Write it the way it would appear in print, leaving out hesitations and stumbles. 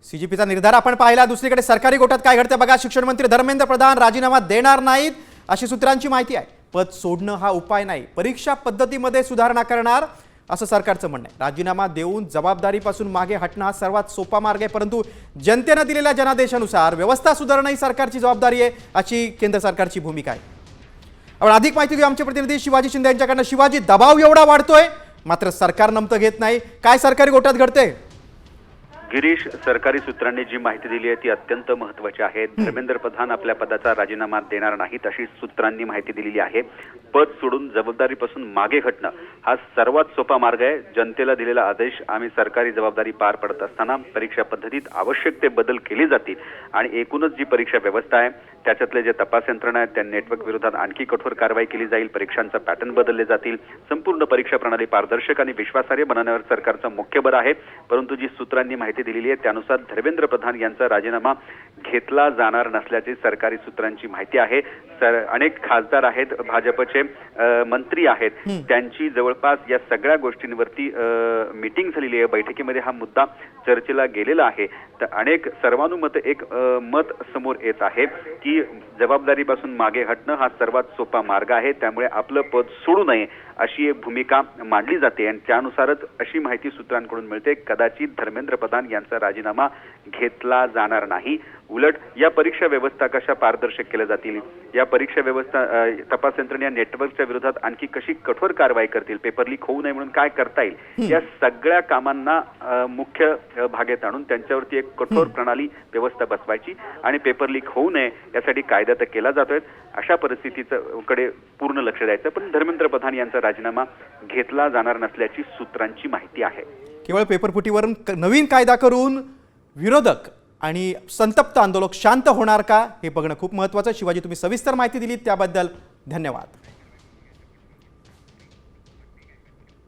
सीजीपीचा निर्धार आपण पाहिला। दुसरीकडे सरकारी गोटात काय घडते बघा। शिक्षण मंत्री धर्मेंद्र प्रधान राजीनामा देणार नाहीत अशी सूत्रांची माहिती आहे। पद सोडणं हा उपाय नाही, परीक्षा पद्धतीमध्ये सुधारणा करणार असं सरकारचं म्हणणं आहे। राजीनामा देऊन जबाबदारीपासून मागे हटणं हा सर्वात सोपा मार्ग आहे, परंतु जनतेने दिलेल्या जनादेशानुसार व्यवस्था सुधारणं ही सरकारची जबाबदारी आहे अशी केंद्र सरकारची भूमिका आहे। आपण अधिक माहिती देऊ आमचे प्रतिनिधी शिवाजी शिंदे यांच्याकडनं। शिवाजी, दबाव एवढा वाढतोय मात्र सरकार नमतं घेत नाही, काय सरकारी गोटात घडते? गिरीश, सरकारी सूत्रांनी जी माहिती दिली आहे ती अत्यंत महत्त्वाची आहे। धर्मेंद्र प्रधान आपल्या पदाचा राजीनामा देणार नाहीत अशी सूत्रांनी माहिती दिलेली आहे। पद सोडून जबाबदारीपासून मागे हटणं हा सर्वात सोपा मार्ग आहे। जनतेला दिलेला आदेश आम्ही सरकारी जबाबदारी पार पडत असताना परीक्षा पद्धतीत आवश्यक ते बदल केले जातील आणि एकूणच जी परीक्षा व्यवस्था आहे त्याच्यातले जे तपास यंत्रणा आहेत त्या नेटवर्क विरोधात आणखी कठोर कारवाई केली जाईल। परीक्षांचा पॅटर्न बदलले जातील। संपूर्ण परीक्षा प्रणाली पारदर्शक आणि विश्वासार्ह बनवण्यावर सरकारचं मुख्य भर आहे। परंतु जी सूत्रांनी माहिती दिलेली आहे त्यानुसार धर्मेंद्र प्रधान यांचा राजीनामा घेतला जाणार नसल्याची सरकारी सूत्रांची माहिती आहे। अनेक खासदार आहेत, भाजपचे मंत्री आहेत, त्यांची जवळपास या सगळ्या गोष्टींवरती मीटिंग झालेली आहे। बैठकीमध्ये हा मुद्दा चर्चेला गेलेला आहे। तर अनेक सर्वानुमते एक मत समोर येत आहे की जबाबदारीपासून मागे हटणं हा सर्वात सोपा मार्ग आहे, त्यामुळे आपलं पद सोडू नये अशी एक भूमिका मांडली जाते आणि त्यानुसारच अशी माहिती सूत्रांकडून मिळते। कदाचित धर्मेंद्र प्रधान यांचा राजीनामा घेतला जाणार नाही, उलट या परीक्षा व्यवस्था कशा पारदर्शक केल्या जातील, या परीक्षा व्यवस्था तपास यंत्रणा या नेटवर्कच्या विरोधात आणखी कशी कठोर कारवाई करतील, पेपर लीक होऊ नये म्हणून काय करता येईल, या सगळ्या कामांना मुख्य भागेत आणून त्यांच्यावरती एक कठोर प्रणाली व्यवस्था बसवायची आणि पेपर लीक होऊ नये यासाठी कायदा तर केला जातोय। अशा परिस्थितीचं कडे पूर्ण लक्ष द्यायचं, पण धर्मेंद्र प्रधान यांचा राजीनामा घेतला जाणार नसल्याची सूत्रांची माहिती आहे। केवळ पेपरफुटीवरून नवीन कायदा करून विरोधक आणि संतप्त आंदोलक शांत होणार का हे बघणं खूप महत्त्वाचं। शिवाजी, तुम्ही सविस्तर माहिती दिली त्याबद्दल धन्यवाद।